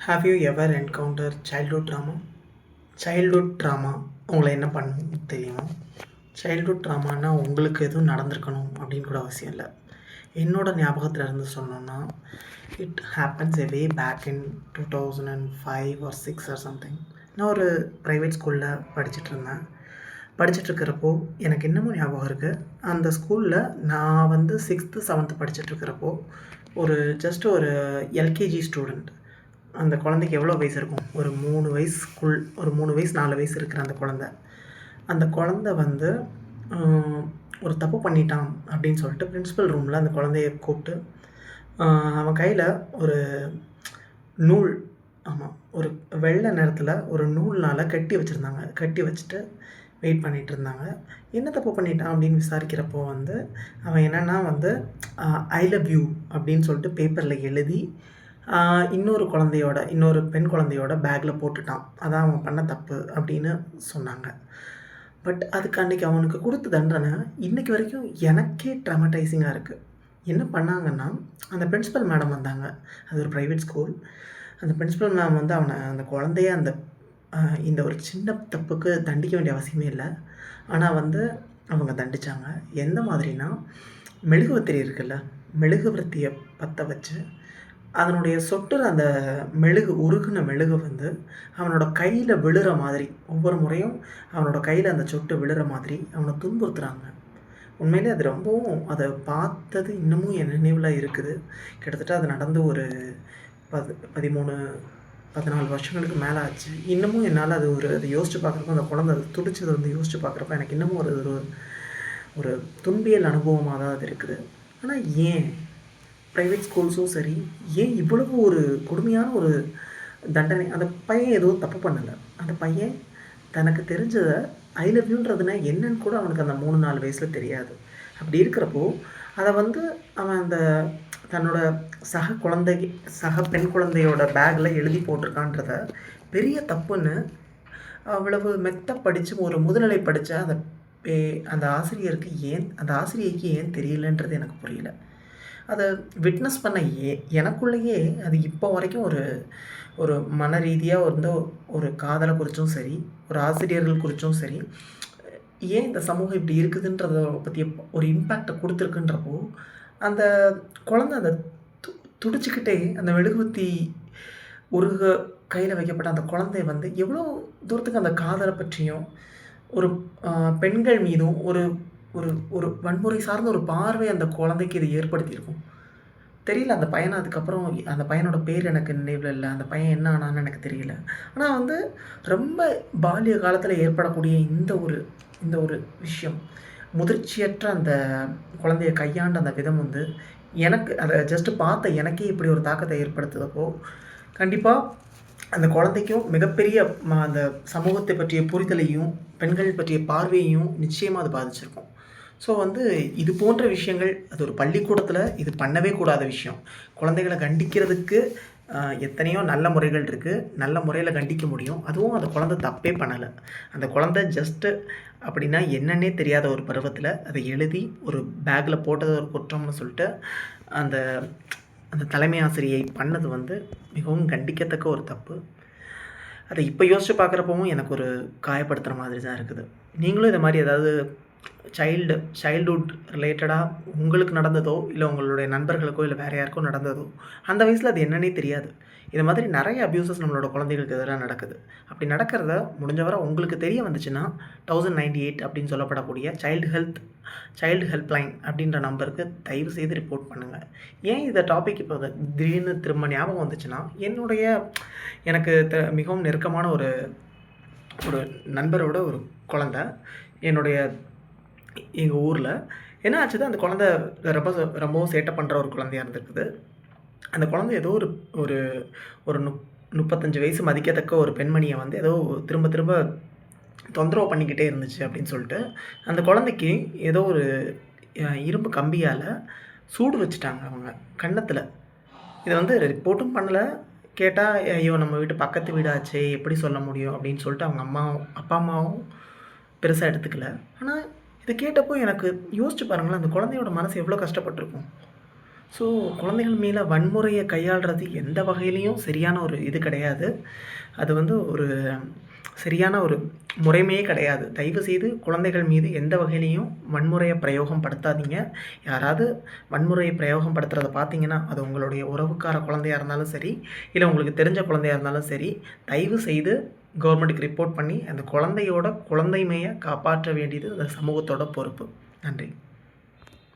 Have you ever encounter childhood drama? Childhood drama உங்களை என்ன பண்ணும் தெரியுமா? சைல்ட்ஹுட் ட்ராமானா உங்களுக்கு எதுவும் நடந்திருக்கணும் அப்படின்னு கூட அவசியம் இல்லை. என்னோடய ஞாபகத்தில் இருந்து சொன்னோன்னா, it happens a way back in 2005 or 6 or something. நான் ஒரு ப்ரைவேட் ஸ்கூலில் படிச்சுட்ருக்கிறப்போ எனக்கு இன்னமும் ஞாபகம் இருக்குது. அந்த ஸ்கூலில் நான் வந்து 6th 7th படிச்சுட்ருக்கிறப்போ ஜஸ்ட் ஒரு எல்கேஜி ஸ்டூடெண்ட். அந்த குழந்தைக்கு எவ்வளோ வயசு இருக்கும்? ஒரு 3 வயசுக்குள், ஒரு 3 வயசு 4 வயசு இருக்கிற அந்த குழந்த வந்து ஒரு தப்பு பண்ணிட்டான் அப்படின்னு சொல்லிட்டு பிரின்சிபல் ரூமில் அந்த குழந்தைய கூப்பிட்டு அவன் கையில் ஒரு நூல், ஆமாம், ஒரு வெள்ளை நிறத்தில் ஒரு நூல்னால் கட்டி வச்சுட்டு வெயிட் பண்ணிகிட்டு இருந்தாங்க. என்ன தப்பு பண்ணிட்டான் அப்படின்னு விசாரிக்கிறப்போ வந்து அவன் என்னென்னா வந்து ஐ லவ் யூ அப்படின்னு சொல்லிட்டு பேப்பரில் எழுதி இன்னொரு பெண் குழந்தையோட பேக்கில் போட்டுட்டான். அதான் அவன் பண்ண தப்பு அப்படின்னு சொன்னாங்க. பட் அதுக்கு அன்றைக்கி அவனுக்கு கொடுத்த தண்டனை இன்றைக்கி வரைக்கும் எனக்கே ட்ராமடைசிங்காக இருக்குது. என்ன பண்ணாங்கன்னா, அந்த பிரின்சிபல் மேடம் வந்தாங்க. அது ஒரு ப்ரைவேட் ஸ்கூல். அந்த பிரின்சிபல் மேம் வந்து அந்த குழந்தைய இந்த ஒரு சின்ன தப்புக்கு தண்டிக்க வேண்டிய அவசியமே இல்லை. ஆனால் வந்து அவங்க தண்டித்தாங்க. எந்த மாதிரினா, மெழுகுவர்த்தி இருக்குல்ல, மெழுகுவர்த்தியை பற்ற வச்சு அதனுடைய சொட்டுற அந்த உருகுன மெழுகு வந்து அவனோட கையில் விழுற மாதிரி, ஒவ்வொரு முறையும் அவனோட கையில் அந்த சொட்டு விழுற மாதிரி அவனை துன்புறுத்துகிறாங்க. உண்மையிலே அது ரொம்பவும், அதை பார்த்தது இன்னமும் என் நினைவில் இருக்குது. கிட்டத்தட்ட அது நடந்து ஒரு 14 வருஷங்களுக்கு மேலே ஆச்சு. இன்னமும் என்னால் அதை யோசித்து பார்க்குறப்போ, அந்த குழந்தை அது துடிச்சதை வந்து யோசித்து பார்க்குறப்ப எனக்கு இன்னமும் ஒரு துன்பியல் அனுபவமாக தான் அது இருக்குது. ஆனால் ஏன் ப்ரைவேட் ஸ்கூல்ஸும் சரி, ஏன் இவ்வளவு ஒரு கொடுமையான ஒரு தண்டனை? அந்த பையன் எதுவும் தப்பு பண்ணலை. அந்த பையன் தனக்கு தெரிஞ்சதை ஐ லவ் யூன்றதுனா என்னன்னு கூட அவனுக்கு அந்த 3-4 வயசில் தெரியாது. அப்படி இருக்கிறப்போ அதை வந்து அவன் தன்னோட சக பெண் குழந்தையோட பேக்கில் எழுதி போட்டிருக்கான்றத பெரிய தப்புன்னு அவ்வளவு படித்து ஒரு முதுநிலை படித்த அந்த ஆசிரியைக்கு ஏன் தெரியலன்றது எனக்கு புரியல. அதை விட்னஸ் பண்ண எனக்குள்ளேயே அது இப்போ வரைக்கும் ஒரு மன ரீதியாக வந்து ஒரு காதலை குறித்தும் சரி, ஒரு ஆசிரியர்கள் குறித்தும் சரி, ஏன் இந்த சமூகம் இப்படி இருக்குதுன்றதை பற்றி ஒரு இம்பேக்டை கொடுத்துருக்குன்றப்போ, அந்த குழந்தை அந்த துடிச்சிக்கிட்டே அந்த மெழுகுவர்த்தி உருக கையில் வைக்கப்பட்ட அந்த குழந்தை வந்து எவ்வளோ தூரத்துக்கு அந்த காதலை பற்றியும் ஒரு பெண்கள் மீதும் ஒரு ஒரு ஒரு வன்முறை சார்ந்த ஒரு பார்வை அந்த குழந்தைக்கு இது ஏற்படுத்தியிருக்கும். தெரியல அந்த பையனை அதுக்கப்புறம் அந்த பையனோட பேர் எனக்கு நினைவில் இல்லை. அந்த பையன் என்ன ஆனான்னு எனக்கு தெரியல. ஆனால் வந்து ரொம்ப பால்ய காலத்தில் ஏற்படக்கூடிய இந்த ஒரு விஷயம், முதிர்ச்சியற்ற அந்த குழந்தைய கையாண்ட அந்த விதம் வந்து எனக்கு அதை ஜஸ்ட்டு பார்த்த எனக்கே இப்படி ஒரு தாக்கத்தை ஏற்படுத்துகிறப்போ, கண்டிப்பாக அந்த குழந்தைக்கும் மிகப்பெரிய அந்த சமூகத்தை பற்றிய புரிதலையும், பெண்கள் பற்றிய பார்வையையும் நிச்சயமாக அது பாதிச்சிருக்கும். ஸோ வந்து இது போன்ற விஷயங்கள், அது ஒரு பள்ளிக்கூடத்தில் இது பண்ணவே கூடாத விஷயம். குழந்தைகளை கண்டிக்கிறதுக்கு எத்தனையோ நல்ல முறைகள் இருக்குது. நல்ல முறையில் கண்டிக்க முடியும். அதுவும் அந்த குழந்தை தப்பே பண்ணலை. அந்த குழந்தை ஜஸ்ட்டு அப்படின்னா என்னன்னே தெரியாத ஒரு பருவத்தில் அதை எழுதி ஒரு பேக்கில் போட்டது ஒரு குற்றம்னு சொல்லிட்டு அந்த அந்த தலைமை ஆசிரியை பண்ணது வந்து மிகவும் கண்டிக்கத்தக்க ஒரு தப்பு. அதை இப்போ யோசித்து பார்க்குறப்பவும் எனக்கு ஒரு காயப்படுத்துகிற மாதிரி தான் இருக்குது. நீங்களும் இதை மாதிரி ஏதாவது சைல்ட்ஹுட் ரிலேட்டடாக உங்களுக்கு நடந்ததோ, இல்லை உங்களுடைய நண்பர்களுக்கோ, இல்லை வேறு யாருக்கோ நடந்ததோ, அந்த வயசில் அது என்னன்னே தெரியாது. இது மாதிரி நிறைய அப்யூசஸ் நம்மளோட குழந்தைகளுக்கு எதிராக நடக்குது. அப்படி நடக்கிறத முடிஞ்சவரை உங்களுக்கு தெரிய வந்துச்சுன்னா 1098 அப்படின்னு சொல்லப்படக்கூடிய சைல்டு ஹெல்ப்லைன் அப்படின்ற நம்பருக்கு தயவு செய்து ரிப்போர்ட் பண்ணுங்கள். ஏன் இந்த டாபிக் இப்போ திடீர்னு திரும்ப ஞாபகம் வந்துச்சுன்னா, எனக்கு மிகவும் நெருக்கமான ஒரு நண்பரோட ஒரு குழந்தை எங்கள் ஊரில் என்ன ஆச்சுது, அந்த குழந்தை ரொம்பவும் சேட்டை பண்ணுற ஒரு குழந்தையாக இருந்திருக்குது. அந்த குழந்தை ஏதோ ஒரு 35 வயசு மதிக்கத்தக்க ஒரு பெண்மணியை வந்து ஏதோ திரும்ப திரும்ப தொந்தரவு பண்ணிக்கிட்டே இருந்துச்சு அப்படின்னு சொல்லிட்டு, அந்த குழந்தைக்கு ஏதோ ஒரு இரும்பு கம்பியால் சூடு வச்சுட்டாங்க அவங்க கன்னத்தில். இதை வந்து ரிப்போர்ட்டும் பண்ணலை. கேட்டால், ஐயோ நம்ம வீட்டு பக்கத்து வீடாச்சே, எப்படி சொல்ல முடியும் அப்படின்னு சொல்லிட்டு அவங்க அப்பா அம்மாவும் பெருசாக எடுத்துக்கல. ஆனால் இதை கேட்டப்போ எனக்கு யோசிச்சு பாருங்களேன், அந்த குழந்தையோட மனசு எவ்வளோ கஷ்டப்பட்டிருக்கும். ஸோ குழந்தைகள் மேலே வன்முறையை கையாள்றது எந்த வகையிலையும் சரியான ஒரு இது கிடையாது. அது வந்து ஒரு சரியான ஒரு முறைமையே கிடையாது. தயவுசெய்து குழந்தைகள் மீது எந்த வகையிலையும் வன்முறையை பிரயோகம் படுத்தாதீங்க. யாராவது வன்முறையை பிரயோகம் படுத்துறத பார்த்தீங்கன்னா, அது உங்களுடைய உறவுக்கார குழந்தையா இருந்தாலும் சரி, இல்லை உங்களுக்கு தெரிஞ்ச குழந்தையா இருந்தாலும் சரி, தயவுசெய்து கவர்மெண்ட்டுக்கு ரிப்போர்ட் பண்ணி அந்த குழந்தையோட குழந்தைமையை காப்பாற்ற வேண்டியது அந்த சமூகத்தோட பொறுப்பு. நன்றி.